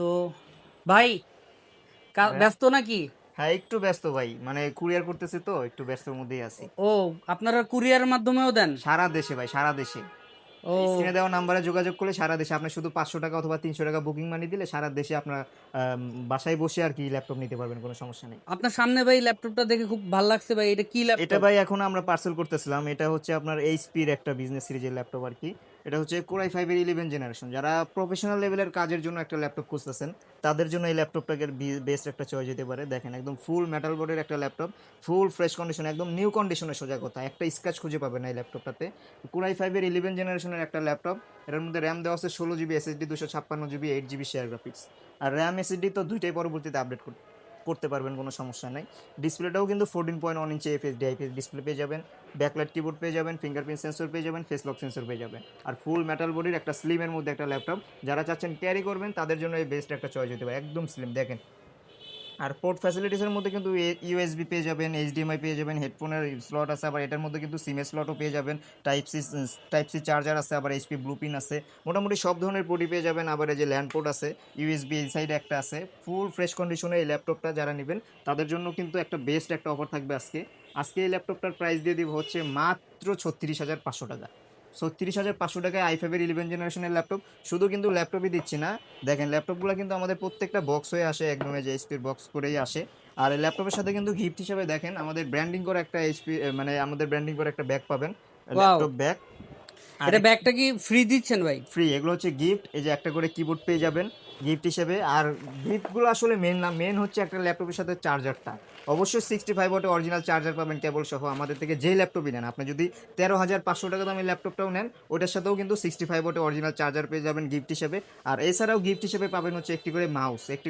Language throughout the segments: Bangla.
তো ভাই, ভাইয়া, ব্যস্ত নাকি? হ্যাঁ একটু ব্যস্ত ভাই, মানে কুরিয়ার করতেছি তো একটু ব্যস্তর মধ্যেই আছি। ও, আপনারা কুরিয়ার মাধ্যমেও দেন? সারা দেশে ভাই, সারা দেশে। স্ক্রিনে ও, দেওয়া নাম্বারে যোগাযোগ করলে সারা দেশে আপনি শুধু 500 টাকা অথবা 300 টাকা বুকিং মানি দিলে সারা দেশে আপনার বাসায় বসে আর কি ল্যাপটপ নিতে পারবেন, কোনো সমস্যা নেই। আপনার সামনে ভাই ল্যাপটপটা দেখে খুব ভালো লাগছে ভাই। এটা কি এটা ল্যাপটপ? ভাই এখন আমরা পার্সেল করতেছিলাম, এটা হচ্ছে আপনার এইচপির একটা বিজনেস সিরিজের ল্যাপটপ আর কি। এটা হচ্ছে কোরাই ফাইভের 11 জেনারেশন, যারা প্রফেশনাল লেভেলের কাজের জন্য একটা ল্যাপটপ খুঁজতেছেন তাদের জন্য এই ল্যাপটপটাকে বেস্ট একটা চয়েস যেতে পারে। দেখেন একদম ফুল মেটাল বোর্ডের একটা ল্যাপটপ, ফুল ফ্রেশ কন্ডিশন, একদম নিউ কন্ডিশনে, সোজা কথা একটা স্ক্র্যাচ খুঁজে পাবেন না এই ল্যাপটপটাতে। কোরাই ফাইভের 11 জেনারেশনের একটা ল্যাপটপ। এটার মধ্যে র্যাম দেওয়া আছে 16 GB, SSD 256 GB, 8 GB share graphics. আর র্যাম এসএসডি তো দুইটাই পরবর্তীতে আপডেট করতে পারবেন, কোনো সমস্যা নাই। ডিসপ্লেটাও কিন্তু 14.1 ইঞ্চি এফএসডি আইপিএস ডিসপ্লে পেয়ে যাবেন, ব্যাকলাইট কিবোর্ড পেয়ে যাবেন, ফিঙ্গারপ্রিন্ট সেন্সর পেয়ে যাবেন, ফেস লক সেন্সর পেয়ে যাবেন। আর ফুল মেটাল বডির একটা স্লিমের মধ্যে একটা ল্যাপটপ, যারা চাচ্ছেন ক্যারি করবেন তাদের জন্য এই বেস্ট একটা চয়েস হতে পারে, একদম স্লিম দেখেন। আর পোর্ট ফ্যাসিলিটিসের মধ্যে কিন্তু ইউএসবি পেয়ে যাবেন, এইচডিএমআই পেয়ে যাবেন, হেডফোনের স্লট আছে, আবার এটার মধ্যে কিন্তু সিমের স্লটও পেয়ে যাবেন। টাইপ সি চার্জার আছে, আবার এইচপি ব্লুপিন আছে। মোটামুটি সব ধরনের পোর্টই পেয়ে যাবেন। আবার এই যে ল্যান্ড পোর্ট আছে, ইউএসবি এই সাইডে একটা আছে। ফুল ফ্রেশ কন্ডিশনে এই ল্যাপটপটা যারা নেবেন তাদের জন্য কিন্তু একটা বেস্ট একটা অফার থাকবে আজকে। আজকে এই ল্যাপটপটার প্রাইস দিয়ে দিব হচ্ছে মাত্র 36,500 টাকা। 36,500 টাকায় i5-এর 11 জেনারেশনের ল্যাপটপ। শুধু কিন্তু ল্যাপটপই দিচ্ছি না, দেখেন ল্যাপটপগুলো কিন্তু আমাদের প্রত্যেকটা বক্স হয়ে আসে, একদম এই যে এইচপির বক্স করেই আসে। আর এই ল্যাপটপের সাথে কিন্তু গিফট হিসেবে দেখেন আমাদের ব্র্যান্ডিং করা একটা এইচপি, মানে আমাদের ব্র্যান্ডিং করা একটা ব্যাগ পাবেন, ওয়াও, ল্যাপটপ ব্যাগ। আর এটা ব্যাগটা কি ফ্রি দিচ্ছেন ভাই? ফ্রি, এগুলো হচ্ছে গিফট। এই যে একটা করে কিবোর্ড পেয়ে যাবেন গিফট হিসেবে। আর গিফটগুলো আসলে মেন না, মেন হচ্ছে একটা ল্যাপটপের সাথে চার্জারটা। অবশ্যই 65 ওয়াটের অরিজিনাল চার্জার পাবেন কেবল সহ, আমাদের থেকে যেই ল্যাপটপই নেন। আপনি যদি 13,500 টাকা দামের ল্যাপটপটাও নেন, ওটার সাথেও কিন্তু 65 ওয়াটের অরিজিনাল চার্জার পেয়ে যাবেন গিফট হিসেবে। আর এছাড়াও গিফট হিসেবে পাবেন হচ্ছে একটি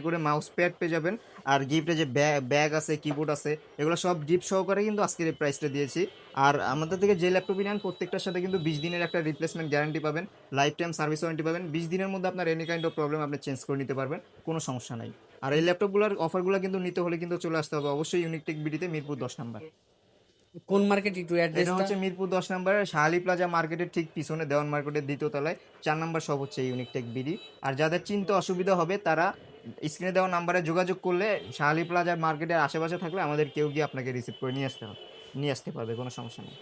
করে মাউস প্যাড পেয়ে যাবেন। আর গিফটে যে ব্যাগ আছে, কিবোর্ড আছে, এগুলো সব গিফট সহকারে কিন্তু আজকের এই প্রাইসটা দিয়েছি। আর আমাদের থেকে যে ল্যাপটপই নেন প্রত্যেকটার সাথে কিন্তু 20 দিনের একটা রিপ্লেসমেন্ট গ্যারান্টি পাবেন, লাইফ টাইম সার্ভিস ওয়ারেন্টি পাবেন। 20 দিনের মধ্যে আপনার এনি কাইন্ড অফ প্রবলেম আপনি চেঞ্জ করে নিতে পারবেন, কোনো সমস্যা নাই। আর এই ল্যাপটপগুলোর অফারগুলো কিন্তু নিতে হলে কিন্তু চলে আসতে হবে অবশ্যই ইউনিক টেক বিডিতে, মিরপুর 10 নাম্বার। কোন মার্কেট, একটু এটা অ্যাড্রেসটা? হচ্ছে মিরপুর 10 নাম্বার, শাহালি প্লাজা মার্কেটের ঠিক পিছনে, দেওয়ান মার্কেটের দ্বিতীয় তলায় 4 নাম্বার সব হচ্ছে ইউনিক টেক বিডি। আর যাদের চিনতে অসুবিধা হবে তারা স্ক্রিনে দেওয়া নাম্বারে যোগাযোগ করলে, শাহালি প্লাজা মার্কেটের আশেপাশে থাকলে আমাদের কেউ গিয়ে আপনাকে রিসিভ করে নিয়ে আসতে পারবে, কোনো সমস্যা নেই।